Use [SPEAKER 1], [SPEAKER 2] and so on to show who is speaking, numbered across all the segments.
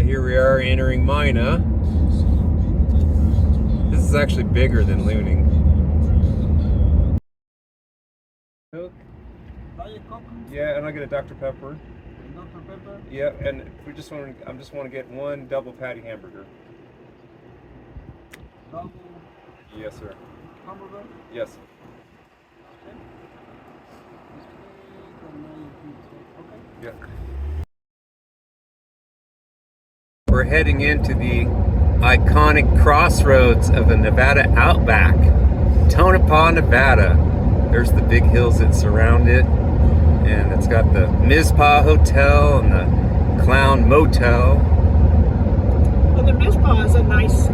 [SPEAKER 1] here we are entering Mina. This is actually bigger than Looning. Coke? Yeah, and I'll get a Dr. Pepper.
[SPEAKER 2] Dr. Pepper?
[SPEAKER 1] Yeah, and we just want to, I just want to get one double patty hamburger.
[SPEAKER 2] Double?
[SPEAKER 1] Yes, sir.
[SPEAKER 2] Hamburger?
[SPEAKER 1] Yes.
[SPEAKER 2] Okay.
[SPEAKER 1] Yeah. We're heading into the iconic crossroads of the Nevada Outback, Tonopah, Nevada. There's the big hills that surround it, and it's got the Mizpah Hotel and the Clown Motel.
[SPEAKER 3] Well, the Mizpah is a nice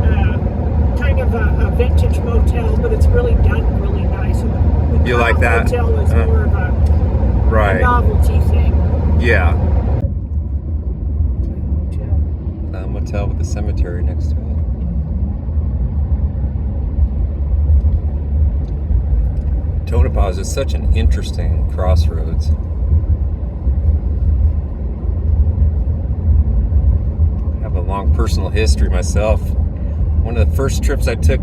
[SPEAKER 3] kind of a vintage motel, but it's really done really nice. And the
[SPEAKER 1] You like that?
[SPEAKER 3] Hotel is more of a novelty thing.
[SPEAKER 1] Yeah. Motel with the cemetery next to it. Tonopah is just such an interesting crossroads. I have a long personal history myself. One of the first trips I took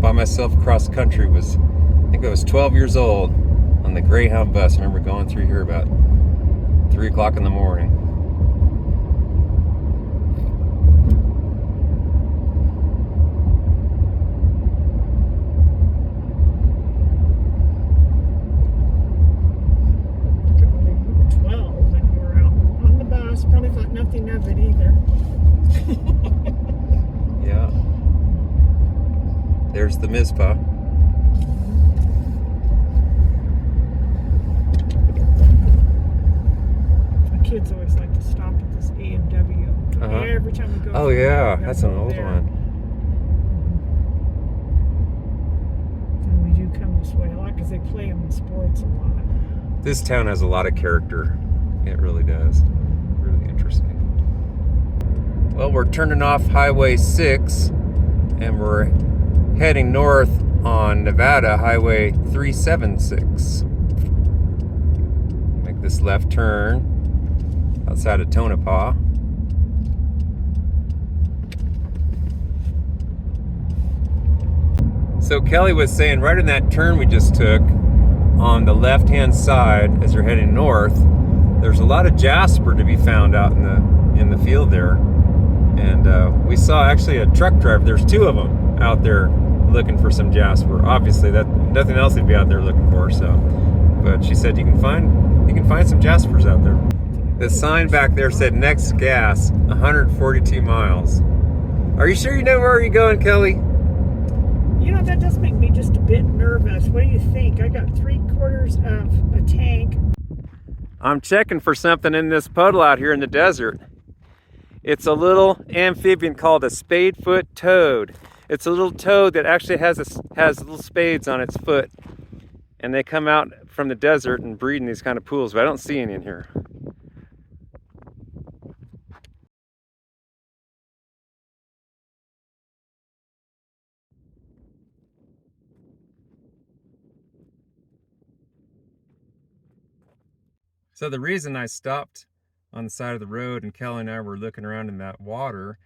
[SPEAKER 1] by myself cross country was, I think I was 12 years old, on the Greyhound bus. I remember going through here about 3 o'clock in the morning.
[SPEAKER 3] Nothing of it either.
[SPEAKER 1] Yeah. There's the Mizpah.
[SPEAKER 3] My kids always like to stop at this A&W. Every time we go.
[SPEAKER 1] Oh yeah, that's an old one.
[SPEAKER 3] And we do come this way a lot because they play them in sports a lot.
[SPEAKER 1] This town has a lot of character. It really does. Really interesting. Well, we're turning off Highway 6 and we're heading north on Nevada Highway 376. Make this left turn outside of Tonopah. So Kelly was saying right in that turn we just took on the left-hand side as you're heading north, there's a lot of jasper to be found out in the field there. And we saw actually a truck driver. There's 2 of them out there looking for some jasper. Obviously, that nothing else they'd be out there looking for. So, but she said you can find some jaspers out there. The sign back there said next gas 142 miles. Are you sure you know where you're going, Kelly?
[SPEAKER 3] You know, that does make me just a bit nervous. What do you think? I got 3/4 of a tank.
[SPEAKER 1] I'm checking for something in this puddle out here in the desert. It's a little amphibian called a spadefoot toad. It's a little toad that actually has little spades on its foot. And they come out from the desert and breed in these kind of pools, but I don't see any in here. So the reason I stopped on the side of the road and Kelly and I were looking around in that water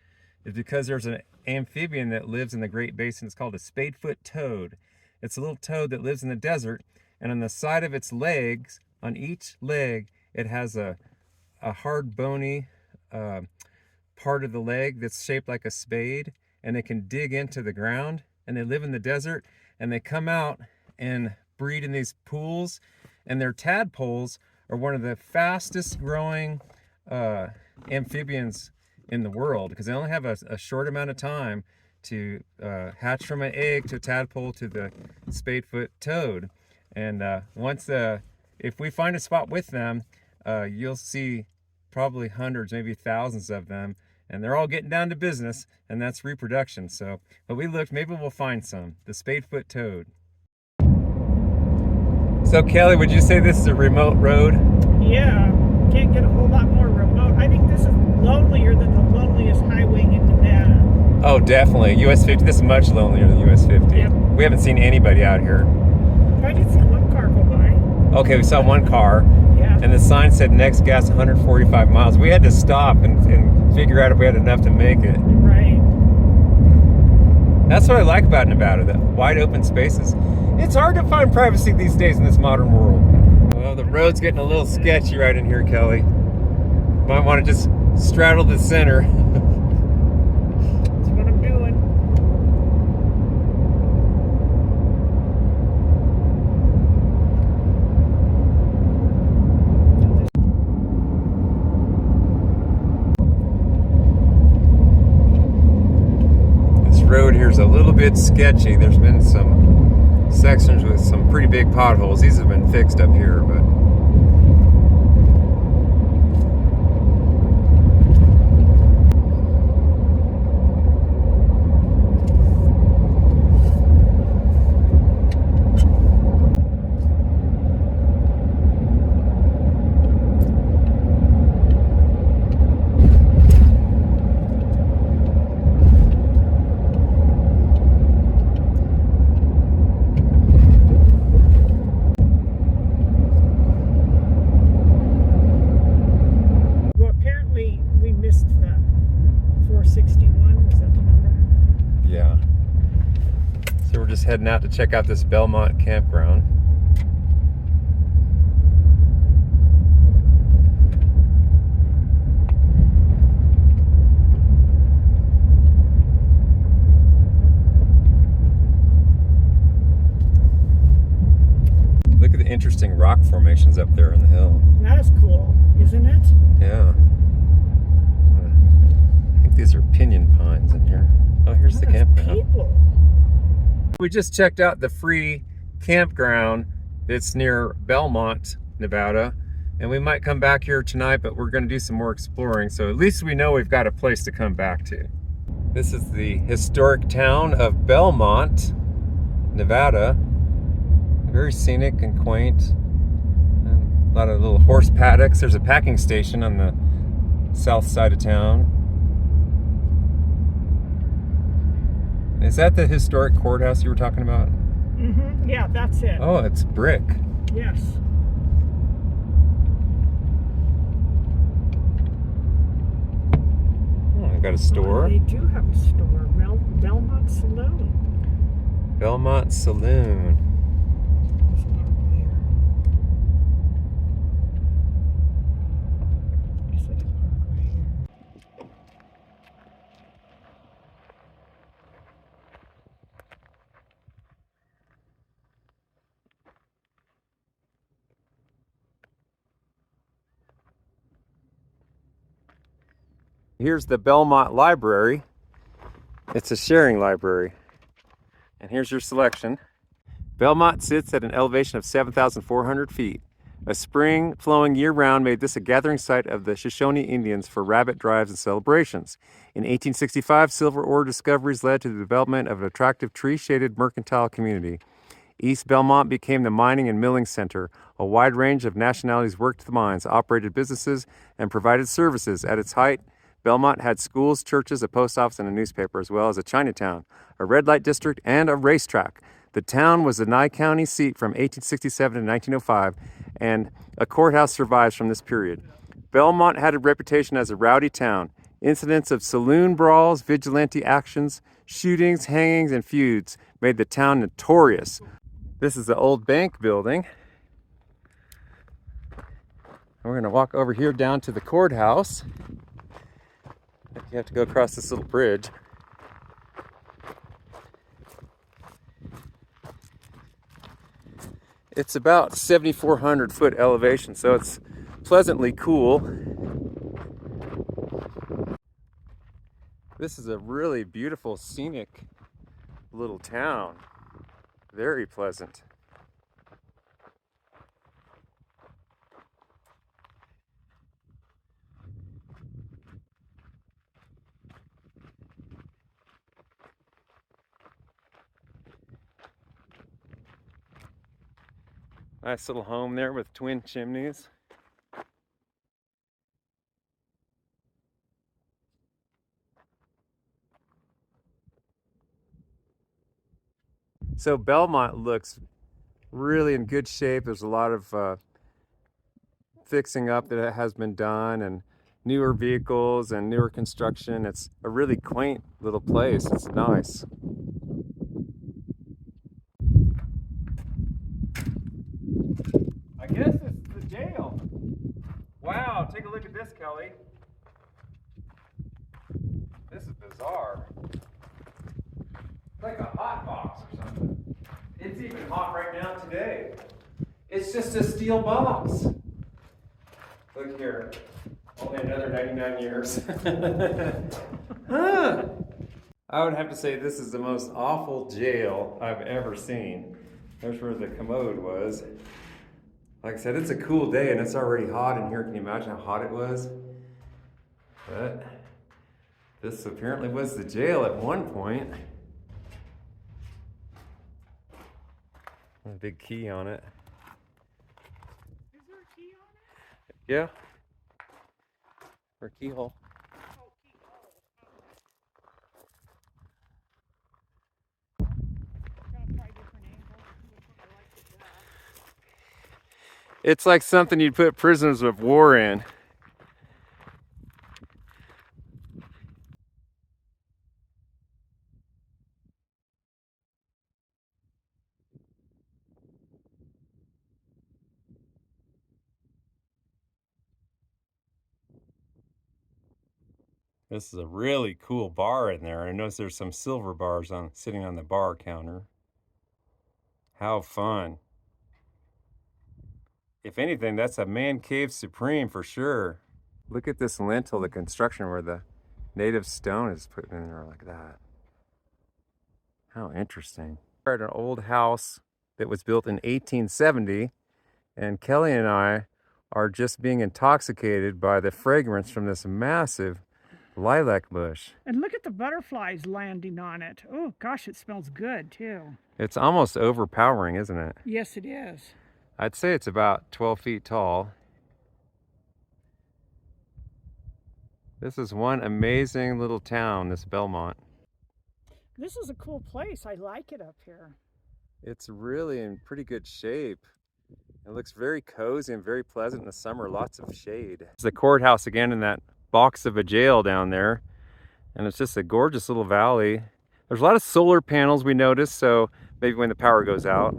[SPEAKER 1] is because there's an amphibian that lives in the Great Basin. It's called a spadefoot toad. It's a little toad that lives in the desert, and on the side of its legs, on each leg, it has a hard bony part of the leg that's shaped like a spade, and they can dig into the ground, and they live in the desert, and they come out and breed in these pools, and their tadpoles are one of the fastest growing amphibians in the world, because they only have a short amount of time to hatch from an egg to a tadpole to the spadefoot toad. And if we find a spot with them, you'll see probably hundreds, maybe thousands of them, and they're all getting down to business, and that's reproduction. So, but we looked, maybe we'll find some, the spadefoot toad. So Kelly, would you say this is a remote road?
[SPEAKER 3] Yeah, can't get a whole lot more remote. I think this is lonelier than the loneliest highway in Nevada.
[SPEAKER 1] Oh, definitely. US 50, this is much lonelier than US 50.
[SPEAKER 3] Yep.
[SPEAKER 1] We haven't seen anybody out here.
[SPEAKER 3] I did see one car go by.
[SPEAKER 1] Okay, we saw one car.
[SPEAKER 3] Yeah.
[SPEAKER 1] And the sign said next gas 145 miles. We had to stop and figure out if we had enough to make it.
[SPEAKER 3] Right.
[SPEAKER 1] That's what I like about Nevada, the wide open spaces. It's hard to find privacy these days in this modern world. Well, the road's getting a little sketchy right in here, Kelly. Might want to just straddle the center.
[SPEAKER 3] That's what I'm doing.
[SPEAKER 1] This road here is a little bit sketchy. There's been some sections with some pretty big potholes. These have been fixed up here, but
[SPEAKER 3] Well, apparently we missed the 461. Was that the number?
[SPEAKER 1] yeah. So we're just heading out to check out this Belmont campground. Look at the interesting rock formations up there on the hill.
[SPEAKER 3] That is cool, isn't it?
[SPEAKER 1] Yeah. I think these are pinyon pines in here. Oh, here's the
[SPEAKER 3] There's
[SPEAKER 1] campground.
[SPEAKER 3] people.
[SPEAKER 1] We just checked out the free campground that's near Belmont, Nevada. And we might come back here tonight, but we're going to do some more exploring. So at least we know we've got a place to come back to. This is the historic town of Belmont, Nevada. Very scenic and quaint. And a lot of little horse paddocks. There's a packing station on the south side of town. Is that the historic courthouse you were talking about?
[SPEAKER 3] Mm-hmm. Yeah, that's it.
[SPEAKER 1] Oh, it's brick.
[SPEAKER 3] Yes.
[SPEAKER 1] Oh, I got a store.
[SPEAKER 3] Oh, they do have a store. Belmont Saloon.
[SPEAKER 1] Belmont Saloon.
[SPEAKER 3] There's a park there. There's like a park right here.
[SPEAKER 1] Here's the Belmont Library. It's a sharing library. And here's your selection. Belmont sits at an elevation of 7,400 feet. A spring flowing year-round made this a gathering site of the Shoshone Indians for rabbit drives and celebrations. In 1865, silver ore discoveries led to the development of an attractive tree-shaded mercantile community. East Belmont became the mining and milling center. A wide range of nationalities worked the mines, operated businesses, and provided services. At its height, Belmont had schools, churches, a post office, and a newspaper, as well as a Chinatown, a red light district, and a racetrack. The town was the Nye County seat from 1867 to 1905, and a courthouse survives from this period. Belmont had a reputation as a rowdy town. Incidents of saloon brawls, vigilante actions, shootings, hangings, and feuds made the town notorious. This is the old bank building. We're going to walk over here down to the courthouse. You have to go across this little bridge. It's about 7,400 foot elevation, so it's pleasantly cool. This is a really beautiful, scenic little town. Very pleasant. Nice little home there with twin chimneys. So Belmont looks really in good shape. There's a lot of fixing up that has been done, and newer vehicles and newer construction. It's a really quaint little place. It's nice. I guess it's the jail. Wow, take a look at this, Kelly. This is bizarre. It's like a hot box or something. It's even hot right now today. It's just a steel box. Look here. Only another 99 years. Huh. I would have to say this is the most awful jail I've ever seen. There's where the commode was. Like I said, it's a cool day and it's already hot in here. Can you imagine how hot it was? But this apparently was the jail at one point. A big key on it.
[SPEAKER 3] Is there a key on it?
[SPEAKER 1] Yeah. Or keyhole.
[SPEAKER 3] Oh, keyhole. Gotta try different angles. I like that.
[SPEAKER 1] It's like something you'd put prisoners of war in. This is a really cool bar in there. I notice there's some silver bars sitting on the bar counter. How fun. If anything, that's a man cave supreme for sure. Look at this lintel, the construction where the native stone is put in there like that. How interesting. We're at an old house that was built in 1870, and Kelly and I are just being intoxicated by the fragrance from this massive lilac bush.
[SPEAKER 3] And look at the butterflies landing on it. Oh, gosh, it smells good, too.
[SPEAKER 1] It's almost overpowering, isn't it?
[SPEAKER 3] Yes, it is.
[SPEAKER 1] I'd say it's about 12 feet tall. This is one amazing little town, this Belmont.
[SPEAKER 3] This is a cool place. I like it up here.
[SPEAKER 1] It's really in pretty good shape. It looks very cozy and very pleasant in the summer, lots of shade. There's the courthouse again in that box of a jail down there. And it's just a gorgeous little valley. There's a lot of solar panels we noticed, so maybe when the power goes out.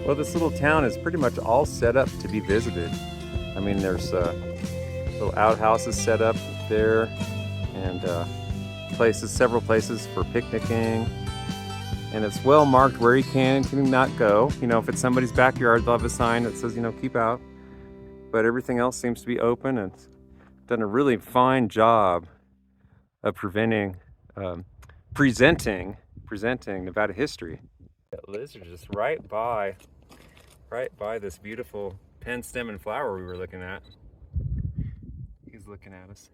[SPEAKER 1] Well, this little town is pretty much all set up to be visited. I mean, there's little outhouses set up there, and several places for picnicking. And it's well marked where you can and cannot go. You know, if it's somebody's backyard, they'll have a sign that says, you know, keep out. But everything else seems to be open, and it's done a really fine job of presenting Nevada history. That lizard just right by this beautiful pen stem and flower we were looking at. He's looking at us.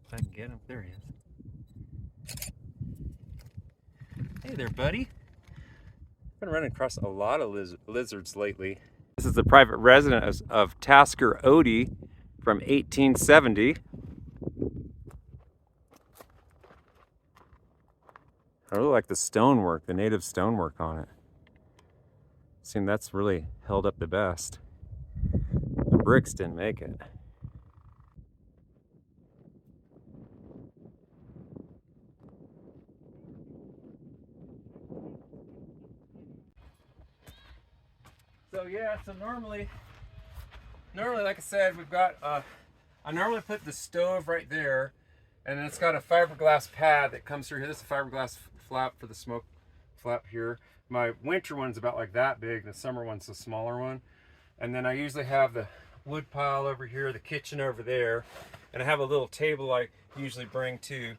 [SPEAKER 1] If I can get him, there he is. Hey there, buddy. Been running across a lot of lizards lately. This is the private residence of Tasker Odie from 1870. I really like the stonework, the native stonework on it. Seems that's really held up the best. The bricks didn't make it. So yeah, so normally like I said, we've got I normally put the stove right there, and then it's got a fiberglass pad that comes through here. This is a fiberglass flap for the smoke flap here. My winter one's about like that big, the summer one's a smaller one. And then I usually have the wood pile over here, the kitchen over there, and I have a little table I usually bring too.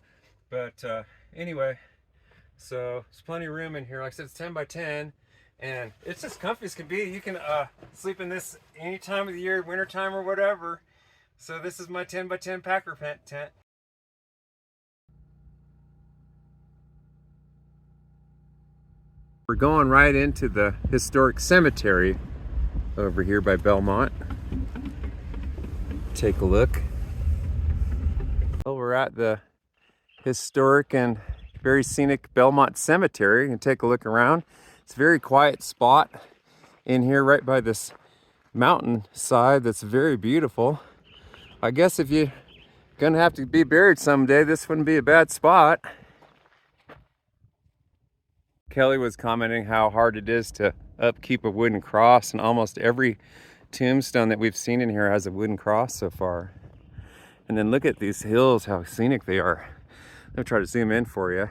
[SPEAKER 1] But anyway, so there's plenty of room in here. Like I said, it's 10 by 10. And it's as comfy as can be. You can sleep in this any time of the year, winter time or whatever. So this is my 10 by 10 packer tent. We're going right into the historic cemetery over here by Belmont. Take a look. Well, we're at the historic and very scenic Belmont Cemetery. You can take a look around. It's a very quiet spot in here right by this mountain side that's very beautiful. I guess if you're gonna have to be buried someday, this wouldn't be a bad spot. Kelly was commenting how hard it is to upkeep a wooden cross, and almost every tombstone that we've seen in here has a wooden cross so far. And then look at these hills, how scenic they are. I'll try to zoom in for you.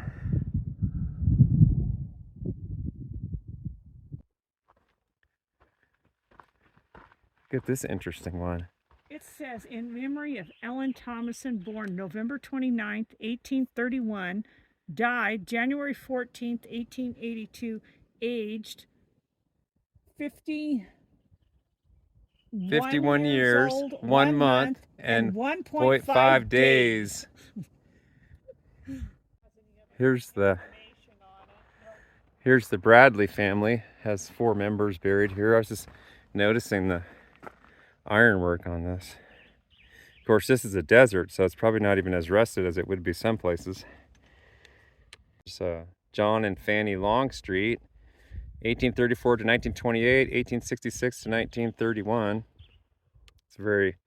[SPEAKER 1] Look at this interesting one.
[SPEAKER 3] It says, in memory of Ellen Thomason, born November 29th, 1831, died January 14th, 1882, aged 51
[SPEAKER 1] years,
[SPEAKER 3] old,
[SPEAKER 1] 1 month, and 1.5 days. Here's the Bradley family. Has 4 members buried here. I was just noticing the ironwork on this. Of course, this is a desert, so it's probably not even as rusted as it would be some places. There's John and Fanny Longstreet, 1834 to 1928, 1866 to 1931. It's a very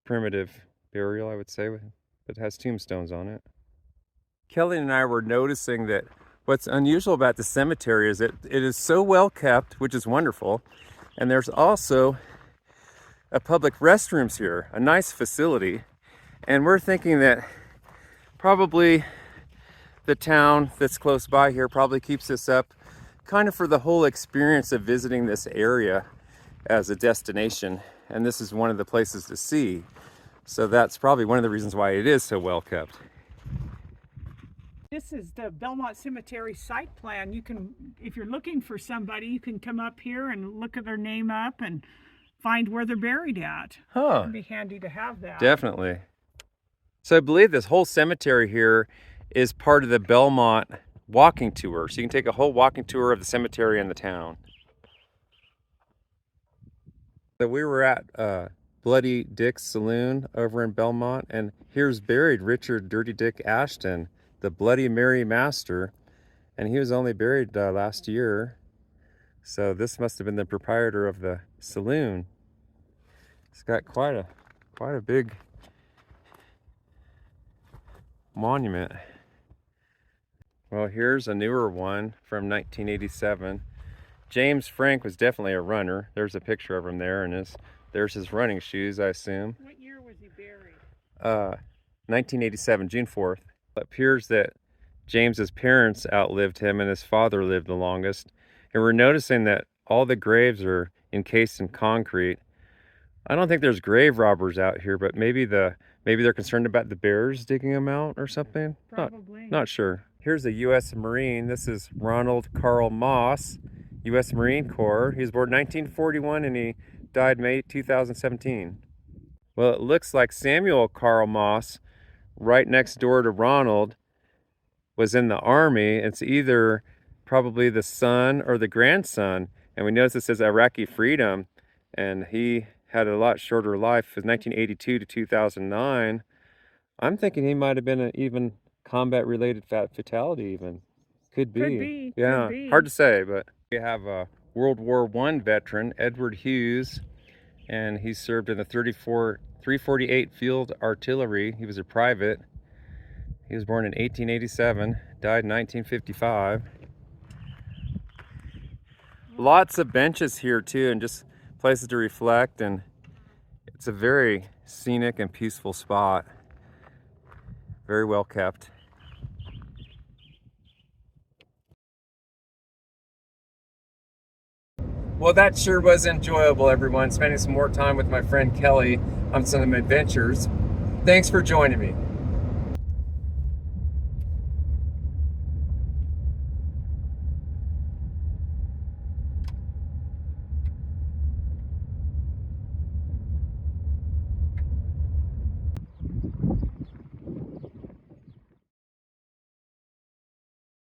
[SPEAKER 1] primitive burial, I would say, but it has tombstones on it. Kelly and I were noticing that what's unusual about the cemetery is that it is so well kept, which is wonderful. And there's also a public restrooms here, a nice facility. And we're thinking that probably the town that's close by here probably keeps this up kind of for the whole experience of visiting this area as a destination. And this is one of the places to see. So that's probably one of the reasons why it is so well kept.
[SPEAKER 3] This is the Belmont Cemetery site plan. You can, if you're looking for somebody, you can come up here and look at their name up and find where they're buried at.
[SPEAKER 1] Huh.
[SPEAKER 3] It'd be handy to have that.
[SPEAKER 1] Definitely. So I believe this whole cemetery here is part of the Belmont walking tour. So you can take a whole walking tour of the cemetery and the town. So we were at Bloody Dick's Saloon over in Belmont, and here's buried Richard Dirty Dick Ashton, the Bloody Mary master, and he was only buried last year. So this must have been the proprietor of the saloon. It's got quite a big monument. Well, here's a newer one from 1987. James Frank was definitely a runner. There's a picture of him there, and there's his running shoes, I assume.
[SPEAKER 3] What year was he buried?
[SPEAKER 1] 1987, June 4th. It appears that James's parents outlived him and his father lived the longest. And we're noticing that all the graves are encased in concrete. I don't think there's grave robbers out here, but maybe they're concerned about the bears digging them out or something.
[SPEAKER 3] Probably.
[SPEAKER 1] Not sure. Here's a U.S. Marine. This is Ronald Carl Moss, U.S. Marine Corps. He was born 1941 and he died May 2017. Well, it looks like Samuel Carl Moss, right next door to Ronald, was in the Army. It's either probably the son or the grandson. And we notice it says Iraqi freedom, and he had a lot shorter life. It was 1982 to 2009. I'm thinking he might have been an even combat-related fatality even. Could
[SPEAKER 3] Could
[SPEAKER 1] be.
[SPEAKER 3] be.
[SPEAKER 1] Yeah,
[SPEAKER 3] Could be.
[SPEAKER 1] hard to say, but we have a World War I veteran, Edward Hughes, and he served in the 348 Field Artillery. He was a private. He was born in 1887, died in 1955. Lots of benches here too, and just places to reflect, and it's a very scenic and peaceful spot. Very well kept. Well, that sure was enjoyable, everyone. Spending some more time with my friend Kelly on some adventures. Thanks for joining me.